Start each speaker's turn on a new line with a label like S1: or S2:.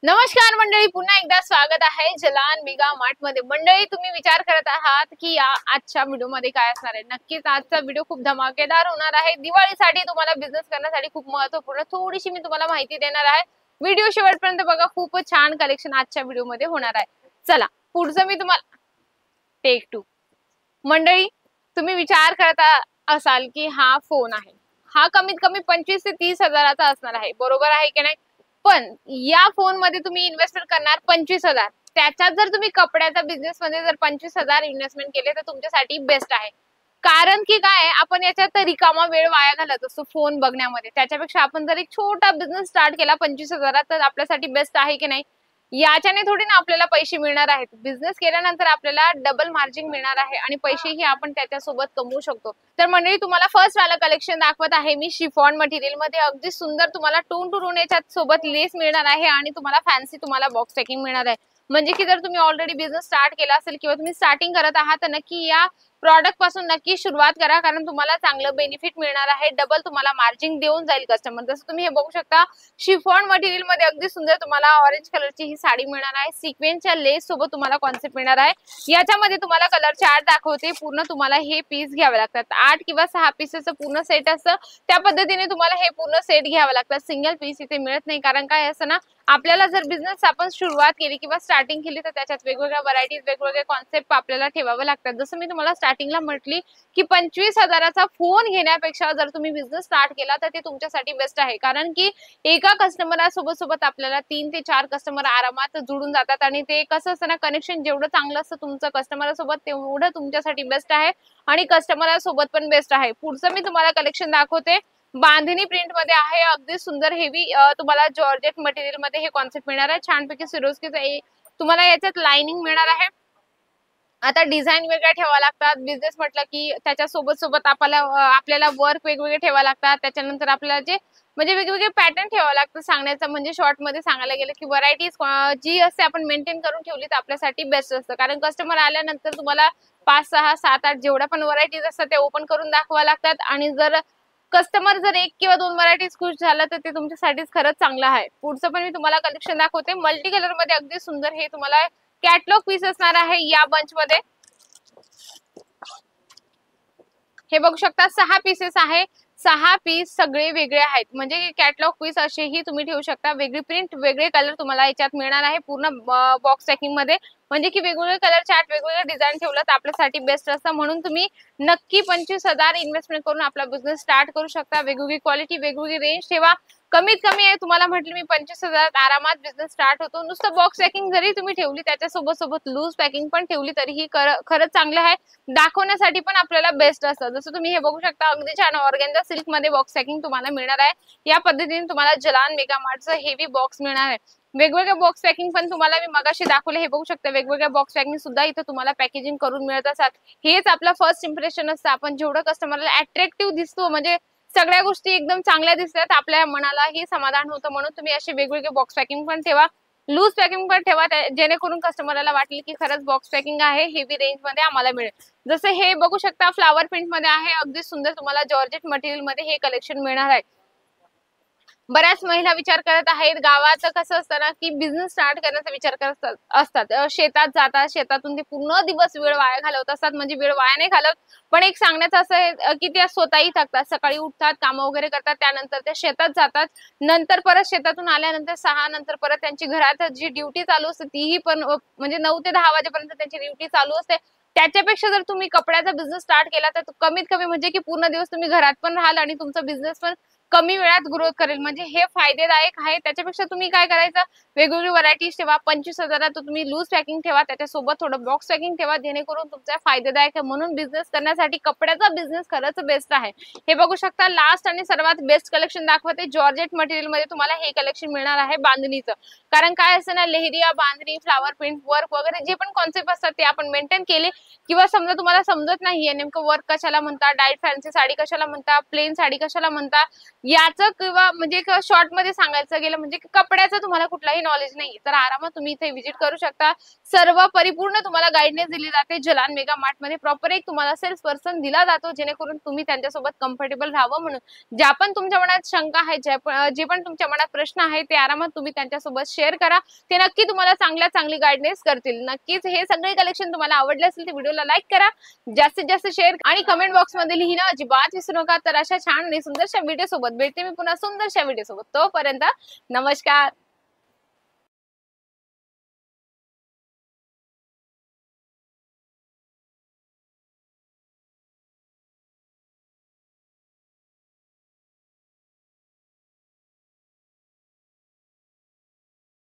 S1: नमस्कार मंडळी, पुन्हा एकदा स्वागत आहे जलान मेगा मार्ट मध्ये। मंडळी, तुम्ही विचार करत आहात की आजच्या व्हिडिओ मध्ये काय असणार आहे। नक्कीच आजचा व्हिडिओ खूप धमाकेदार होणार आहे। दिवाळीसाठी तुम्हाला बिझनेस करण्यासाठी खूप महत्त्वपूर्ण थोडीशी मी तुम्हाला माहिती देणार आहे। व्हिडिओ शेवटपर्यंत बघा, खूपच छान कलेक्शन आजच्या व्हिडिओ मध्ये होणार आहे। चला पुढचं मी तुम्हाला टेक 2। मंडळी, तुम्ही विचार करत असाल की हा फोन आहे, हा कमीत कमी 25 ते 30 हजाराचा असणार आहे, बरोबर आहे की नाही। पण या फोन मध्ये तुम्ही इन्व्हेस्टमेंट करणार 25,000। त्याच्यात जर तुम्ही कपड्याचा बिझनेस मध्ये जर 25,000 इन्व्हेस्टमेंट केले तर तुमच्यासाठी बेस्ट आहे। कारण की काय, आपण याच्यात रिकामा वेळ वाया घालत असतो फोन बघण्यामध्ये। त्याच्यापेक्षा आपण जर एक छोटा बिझनेस स्टार्ट केला 25,000 तर आपल्यासाठी बेस्ट आहे की नाही। याच्याने थोडी ना आपल्याला पैसे मिळणार आहेत। बिझनेस केल्यानंतर आपल्याला डबल मार्जिन मिळणार आहे आणि पैसेही आपण त्याच्यासोबत कमवू शकतो। तर मंडळी, तुम्हाला फर्स्ट वाला कलेक्शन दाखवत आहे मी शिफॉन मटेरियल मध्ये। अगदी सुंदर तुम्हाला टोन टू टोन याच्यात सोबत लेस मिळणार आहे आणि तुम्हाला फॅन्सी तुम्हाला बॉक्स पॅकिंग मिळणार आहे। म्हणजे की जर तुम्ही ऑलरेडी बिझनेस स्टार्ट केला असेल किंवा तुम्ही स्टार्टिंग करत आहात तर नक्की या प्रॉडक्ट पासून नक्की सुरुवात करा, कारण तुम्हाला चांगलं बेनिफिट मिळणार आहे। डबल तुम्हाला मार्जिन देऊन जाईल कस्टमर। जसं तुम्ही हे बघू शकता, शिफॉन मटेरियल मध्ये अगदी सुंदर तुम्हाला ऑरेंज कलरची ही साडी मिळणार आहे। सिक्वेन्सच्या लेस सोबत तुम्हाला कॉन्सेप्ट मिळणार आहे। याच्यामध्ये तुम्हाला कलर चार्ट दाखवते, पूर्ण तुम्हाला हे पीस घ्यावे लागतात। 8 किंवा 6 पीसेसचं पूर्ण सेट असतं, त्या पद्धतीने तुम्हाला हे पूर्ण सेट घ्यावे लागतात। सिंगल पीस इथे मिळत नाही, कारण काय असं ना, आपल्याला जर बिझनेस आपण सुरुवात केली किंवा स्टार्टिंग केली तर त्याच्यात वेगवेगळ्या व्हरायटीज वेगवेगळे कॉन्सेप्ट आपल्याला ठेवावे लागतात। जसं मी तुम्हाला स्टार्टिंगला म्हटली की 25,000चा फोन घेण्यापेक्षा जर तुम्ही बिझनेस स्टार्ट केला तर ते तुमच्यासाठी बेस्ट आहे। कारण की एका कस्टमरसोबत आपल्याला 3 ते 4 कस्टमर आरामात जुळून जातात आणि ते कसं असतं ना, कनेक्शन जेवढं चांगलं असतं तुमचं कस्टमरसोबत तेवढं तुमच्यासाठी बेस्ट आहे आणि कस्टमरसोबत पण बेस्ट आहे। पुढचं मी तुम्हाला कलेक्शन दाखवते, बांधणी प्रिंट मध्ये आहे। अगदी सुंदर हेवी तुम्हाला जॉर्जेट मटेरियल मध्ये हे कॉन्सेप्ट मिळणार आहे। छानपैकी सिरोस्कीचं तुम्हाला याच्यात लाइनिंग मिळणार आहे। आता डिझाईन वेगळ्या ठेवा लागतात। बिझनेस म्हटलं की त्याच्या सोबत आपल्याला वर्क वेगवेगळे ठेवा लागतात। त्याच्यानंतर आपल्याला जे म्हणजे वेगवेगळे पॅटर्न ठेवावं लागतं। सांगण्याचं म्हणजे शॉर्ट मध्ये सांगायला गेलं की व्हरायटीज जी असते आपण मेंटेन करून ठेवली तर आपल्यासाठी बेस्ट असतं। कारण कस्टमर आल्यानंतर तुम्हाला 5, 6, 7, 8 जेवढ्या पण व्हरायटीज असतात ते ओपन करून दाखवा लागतात आणि जर कस्टमर जर 1 किंवा 2 व्हरायटीज खुश झाला तर ते तुमच्यासाठीच खरंच चांगलं आहे। पुढचं पण मी तुम्हाला कलेक्शन दाखवते, मल्टी कलर मध्ये अगदी सुंदर हे तुम्हाला कॅटलॉग पीस असणार आहे। या बंच मध्ये हे बघू शकता 6 पीसेस आहे। 6 पीस सगळे वेगळे आहेत, म्हणजे कॅटलॉग पीस असेही तुम्ही ठेवू शकता। वेगळी प्रिंट वेगळे कलर तुम्हाला याच्यात मिळणार आहे पूर्ण बॉक्स पॅकिंग मध्ये। म्हणजे की वेगवेगळे कलर चार्ट वेगवेगळे डिझाईन ठेवलं तर आपल्यासाठी बेस्ट असतं। म्हणून तुम्ही नक्की 25,000 इन्व्हेस्टमेंट करून आपला बिझनेस स्टार्ट करू शकता। वेगवेगळी क्वालिटी वेगवेगळी रेंज ठेवा। कमीत कमी आहे तुम्हाला म्हटलं मी 25,000 आरामात बिझनेस स्टार्ट होतो। नुसतं बॉक्स पॅकिंग जरी तुम्ही ठेवली त्याच्यासोबत लूज पॅकिंग पण ठेवली तरीही खरंच चांगलं आहे। दाखवण्यासाठी पण आपल्याला बेस्ट असतं। जसं तुम्ही हे बघू शकता, अगदी छान ऑर्गेन्झा सिल्क मध्ये बॉक्स पॅकिंग तुम्हाला मिळणार आहे। या पद्धतीने तुम्हाला जलान मेगा मार्टचं हेवी बॉक्स मिळणार आहे। वेगवेगळे बॉक्स पॅकिंग पण तुम्हाला मी मगाशी दाखवले, हे बघू शकता वेगवेगळ्या बॉक्स पॅकिंग सुद्धा इथे तुम्हाला पॅकेजिंग करून मिळत असतात। हेच आपलं फर्स्ट इम्प्रेशन असतं। आपण जेवढं कस्टमरला अट्रॅक्टिव्ह दिसतो, म्हणजे सगळ्या गोष्टी एकदम चांगल्या दिसतात, आपल्या मनालाही समाधान होतं। म्हणून तुम्ही अशी वेगवेगळे बॉक्स पॅकिंग पण ठेवा, लूज पॅकिंग पण ठेवा, जेणेकरून कस्टमरला वाटेल की खरंच बॉक्स पॅकिंग आहे, हेवी रेंज मध्ये आम्हाला मिळेल। जसं हे बघू शकता फ्लावर प्रिंट मध्ये आहे। अगदी सुंदर तुम्हाला जॉर्जेट मटेरियल मध्ये हे कलेक्शन मिळणार आहे। बऱ्याच महिला विचार करत आहेत, गावात कसं असतं ना की बिझनेस स्टार्ट करण्याचा विचार करत असतात, शेतात जातात, शेतातून ते पूर्ण दिवस वेळ वाया घालवत असतात। म्हणजे वेळ वाया नाही घालवत, पण एक सांगण्याचं असं आहे की त्या स्वतःही थकतात। सकाळी उठतात, कामं वगैरे करतात, त्यानंतर त्या शेतात जातात, नंतर परत शेतातून आल्यानंतर 6 नंतर परत त्यांची घरात जी ड्युटी चालू असते तीही पण म्हणजे 9 ते 10 वाजेपर्यंत त्यांची ड्युटी चालू असते। त्याच्यापेक्षा जर तुम्ही कपड्याचा बिझनेस स्टार्ट केला तर कमीत कमी म्हणजे की पूर्ण दिवस तुम्ही घरात पण राहाल आणि तुमचा बिझनेस पण कमी वेळात ग्रोथ करेल। म्हणजे हे फायदेदायक आहे। त्याच्यापेक्षा तुम्ही काय करायचं, वेगवेगळी व्हरायटीज ठेवा। 25,000 तुम्ही लूज पॅकिंग ठेवा, त्याच्यासोबत थोडं बॉक्स पॅकिंग ठेवा, जेणेकरून तुमचा फायदेदायक आहे। म्हणून बिझनेस करण्यासाठी कपड्याचा बिझनेस खरंच बेस्ट आहे। हे बघू शकता, लास्ट आणि सर्वात बेस्ट कलेक्शन दाखवते। जॉर्जेट मटेरियल मध्ये तुम्हाला हे कलेक्शन मिळणार आहे बांधणीचं। कारण काय असतं ना, लेहरिया बांधणी, फ्लावर प्रिंट वर्क वगैरे जे पण कॉन्सेप्ट असतात ते आपण मेंटेन केले, किंवा समजा तुम्हाला समजत नाहीये नेमकं वर्क कशाला म्हणता, डायट फॅन्सी साडी कशाला म्हणता, प्लेन साडी कशाला म्हणता, याचं किंवा म्हणजे शॉर्ट मध्ये सांगायचं गेलं म्हणजे कपड्याचं तुम्हाला कुठलाही नॉलेज नाही तर आरामात तुम्ही इथे व्हिजिट करू शकता. सर्व परिपूर्ण तुम्हाला गाईडनेस दिली जाते. जलान मेगा मार्ट मध्ये प्रॉपर एक तुम्हाला सेल्स पर्सन दिला जातो जेणेकरून तुम्ही त्यांच्यासोबत कम्फर्टेबल राहावं म्हणून. ज्या पण तुमच्या मनात शंका आहे, जे पण तुमच्या मनात प्रश्न आहे ते आरामात तुम्ही त्यांच्यासोबत शेअर करा. ते नक्की तुम्हाला चांगली गाईडनेस करतील. नक्कीच हे सगळे कलेक्शन तुम्हाला आवडले असेल तर व्हिडिओला लाईक करा, जास्तीत जास्त शेअर आणि कमेंट बॉक्स मध्ये लिहिणं अजिबात विसरू नका. तर अशा छान आणि सुंदरशा व्हिडिओ सोबत भेटते मी पुन्हा सुंदरशा व्हिडिओ सोबत. तोपर्यंत नमस्कार.